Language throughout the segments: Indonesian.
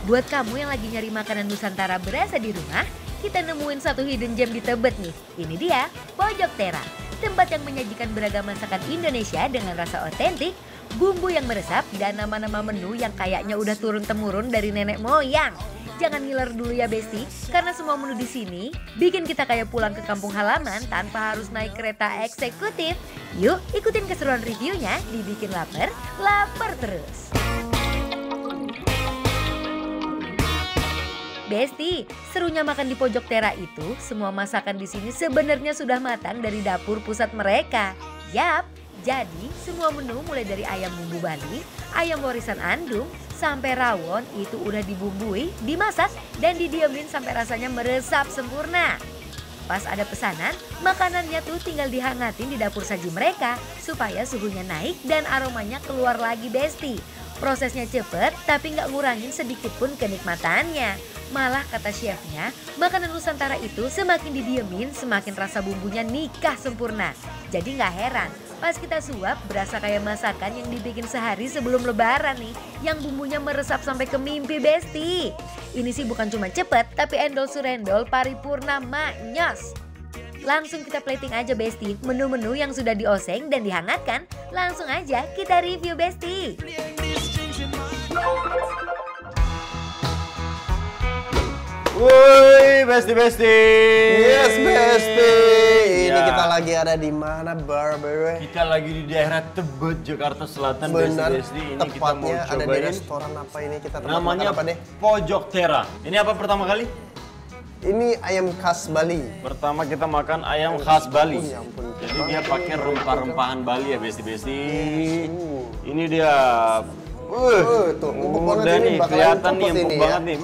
Buat kamu yang lagi nyari makanan Nusantara berasa di rumah, kita nemuin satu hidden gem di Tebet nih. Ini dia, Pojok Tera. Tempat yang menyajikan beragam masakan Indonesia dengan rasa otentik, bumbu yang meresap, dan nama-nama menu yang kayaknya udah turun-temurun dari nenek moyang. Jangan ngiler dulu ya Besti, karena semua menu di sini bikin kita kayak pulang ke kampung halaman tanpa harus naik kereta eksekutif. Yuk ikutin keseruan reviewnya, dibikin lapar, lapar terus. Besti, serunya makan di Pojok Tera itu, semua masakan di sini sebenarnya sudah matang dari dapur pusat mereka. Yap, jadi semua menu mulai dari ayam bumbu Bali, ayam warisan Andung, sampai rawon itu udah dibumbui, dimasak, dan didiemin sampai rasanya meresap sempurna. Pas ada pesanan, makanannya tuh tinggal dihangatin di dapur saji mereka supaya suhunya naik dan aromanya keluar lagi Besti. Prosesnya cepet tapi nggak ngurangin sedikit pun kenikmatannya. Malah kata chefnya, makanan Nusantara itu semakin didiemin semakin rasa bumbunya nikah sempurna. Jadi nggak heran pas kita suap berasa kayak masakan yang dibikin sehari sebelum lebaran nih. Yang bumbunya meresap sampai ke mimpi Besti. Ini sih bukan cuma cepet tapi endol surendol paripurna maknyos. Langsung kita plating aja Besti menu-menu yang sudah dioseng dan dihangatkan. Langsung aja kita review Besti. Woi, Besti. Yes, Besti. Ini Ya. kita lagi ada di mana, Barber? Kita lagi di daerah Tebet, Jakarta Selatan, Benar. Besti. Ini kita mau Tepatnya ada di cobain. restoran apa ini? Kita tempat Namanya makan apa deh? Pojok Tera. Ini apa pertama kali? Ini ayam khas Bali. Pertama kita makan ayam khas Bali. Oh, ya ampun. Jadi dia pakai rempah-rempahan Bali ya, Besti. Ini dia. Tuh, empuk banget Udah ini, nih, bakalan kelihatan nih empuk empuk ini ya. banget nih.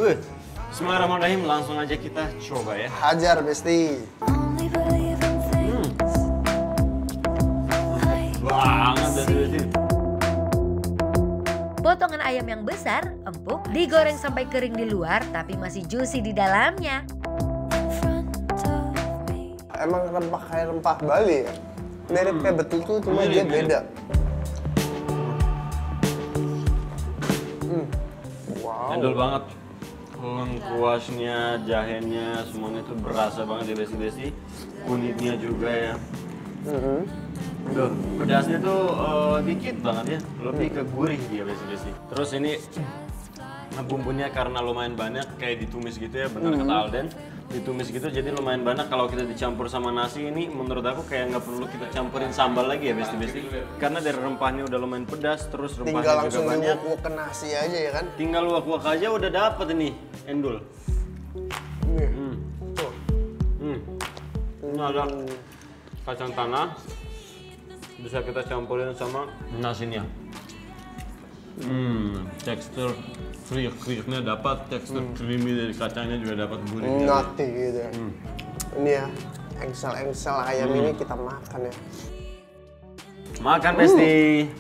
Bismillahirrahmanirrahim, langsung aja kita coba ya. Hajar, Besti. Banget dari Besti. Potongan ayam yang besar, empuk, digoreng sampai kering di luar tapi masih juicy di dalamnya. Emang rempah kayak rempah Bali ya? Mirip kayak betutu, cuma dia Mirip. beda. Wow. Endol banget. Kuasnya, jahenya, semuanya tuh berasa banget ya Besti. Kunyitnya juga ya. Tuh, pedasnya tuh dikit banget ya, lebih ke gurih dia Besti. Terus ini bumbunya karena lumayan banyak kayak ditumis gitu ya, benar kata Alden. Ditumis gitu jadi lumayan banyak. Kalau kita dicampur sama nasi ini menurut aku kayak nggak perlu kita campurin sambal lagi ya Besti. Karena dari rempahnya udah lumayan pedas, terus Tinggal rempahnya juga langsung banyak. diwuk-wuk ke nasi aja ya kan? Tinggal wak-wak aja udah dapet ini endul. Tuh. Ini ada kacang tanah, bisa kita campurin sama nasinya. Tekstur kriuk-kriuknya dapat, tekstur creamy dari kacangnya juga dapat gurihnya. Nati gitu ya. Ini ya, engsel-engsel ayam ini kita makan ya. Makan Besti.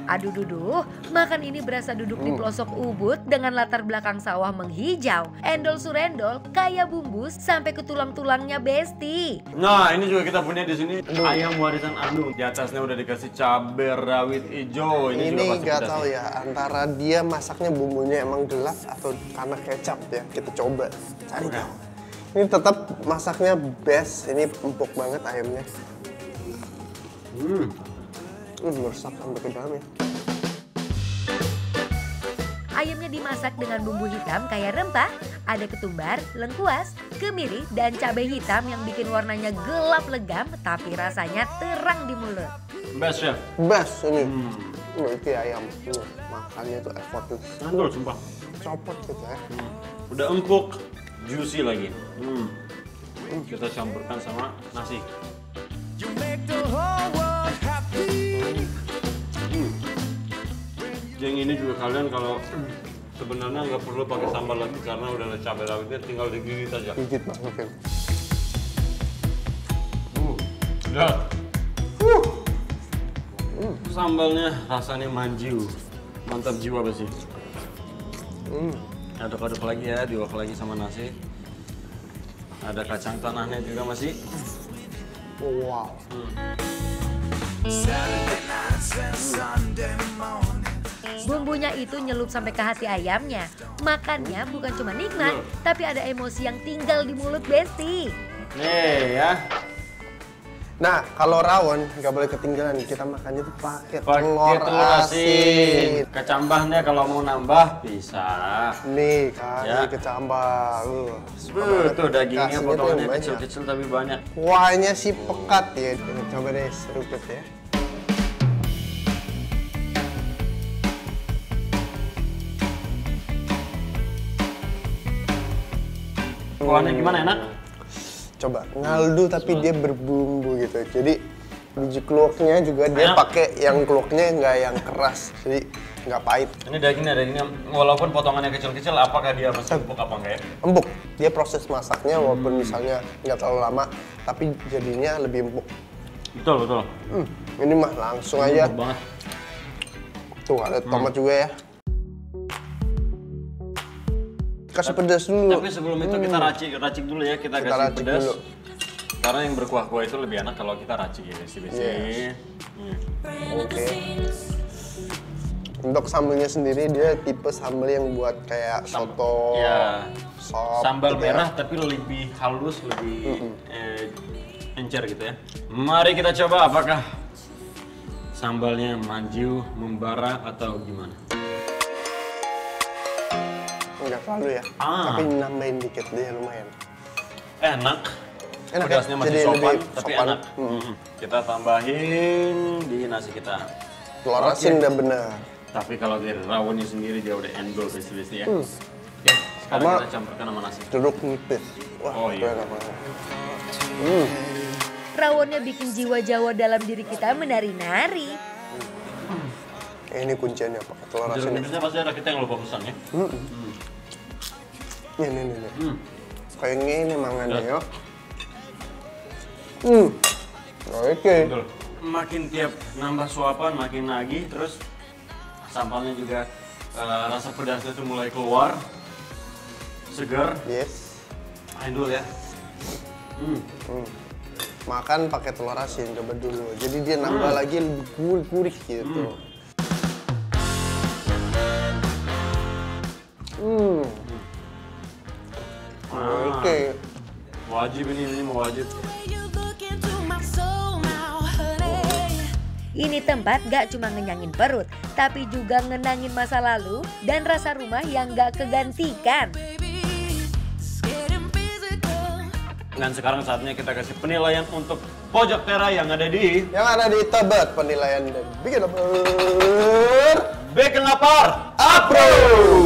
Aduh duduh, makan ini berasa duduk di pelosok Ubud dengan latar belakang sawah menghijau. Endol surendol, kaya bumbu sampai ke tulang-tulangnya Besti. Nah, ini juga kita punya di sini ayam warisan Andung. Di atasnya udah dikasih cabai rawit hijau. Ini juga Ini pasti nggak pedas tahu nih. ya, antara dia masaknya bumbunya emang gelap atau karena kecap ya. Kita coba cari tahu. Ini tetap masaknya best. Ini empuk banget ayamnya. Meresap sampai ke dalamnya. Ayamnya dimasak dengan bumbu hitam kayak rempah, ada ketumbar, lengkuas, kemiri, dan cabai hitam yang bikin warnanya gelap legam tapi rasanya terang di mulut. Best chef. Best ini. Ini ayam. Makannya tuh effortless. Andul sumpah. Copot gitu ya. Udah empuk, juicy lagi. Kita campurkan sama nasi. Yang ini juga kalian kalau sebenarnya nggak perlu pakai sambal lagi karena udah ada cabai rawitnya, tinggal digigit aja. Gigit banget kan. Udah. Sambalnya rasanya manju, mantap jiwa Besti. Aduk-aduk lagi ya, diulek lagi sama nasi. Ada kacang tanahnya juga masih. Wow. Bumbunya itu nyelup sampai ke hati ayamnya. Makannya bukan cuma nikmat, tapi ada emosi yang tinggal di mulut Besti. Nih ya. Nah, kalau rawon nggak boleh ketinggalan. Kita makannya tuh pakai Pakai telur asin. Kecambahnya kalau mau nambah bisa. Nih kan, Ya. ini kecambah. Tuh dagingnya Kasihnya tuh potongannya yang banyak. kecil-kecil tapi banyak. Kuahnya sih pekat ya. Coba deh seruput ya. Kuahnya gimana, enak? Coba ngaldu tapi dia berbumbu gitu. Jadi biji keluaknya juga dia Enak. pakai yang keluaknya nggak yang keras. Jadi nggak pahit. Ini dagingnya walaupun potongannya kecil-kecil, apakah dia masih empuk apa enggak ya? Empuk. Dia proses masaknya walaupun misalnya nggak terlalu lama, tapi jadinya lebih empuk. Betul. Ini mah langsung aja. Empuk banget. Tuh ada tomat juga ya. Kasih pedas dulu. Tapi sebelum itu kita racik dulu ya, kita kasih racik pedas. dulu. Karena yang berkuah-kuah itu lebih enak kalau kita racik ya, besi-besi. Yes. Oke. Untuk sambelnya sendiri dia tipe sambal yang buat kayak soto, Ya, sop, sambal gitu ya. merah tapi lebih halus, lebih encer gitu ya. Mari kita coba apakah sambalnya maju, membara atau gimana? Enggak terlalu ya, tapi nambahin dikit deh lumayan. Enak. Enak ya? Pedasnya masih Jadi sopan, lebih tapi sopan. enak. Kita tambahin di nasi kita. Telur asin udah bener. Tapi kalau dari rawonnya sendiri dia udah endol besi-besi ya. Oke, sekarang Sama- kita campurkan sama nasi. Jeruk nipis. Wah, Oh, itu iya. enak banget. Rawonnya bikin jiwa Jawa dalam diri kita menari-nari. Ini kunciannya pakai telur Jeruk asin. nipisnya pasti ada kita yang lupa pesan ya. Nih. Kayak gini mangannya Ya. ya. Oke. Betul. Makin tiap nambah suapan makin nagih, terus sambalnya juga rasa pedasnya tuh mulai keluar, segar. Yes. Endol ya. Makan pakai telur asin coba dulu. Jadi dia nambah lagi lebih gurih-gurih gitu. Oke. Wajib ini mau wajib. Ini tempat gak cuma ngenyangin perut, tapi juga ngenangin masa lalu dan rasa rumah yang gak kegantikan. Dan sekarang saatnya kita kasih penilaian untuk pojok tera yang ada di Yang ada di Tebet penilaian dan bikin lapar. Bikin Lapar. Approve.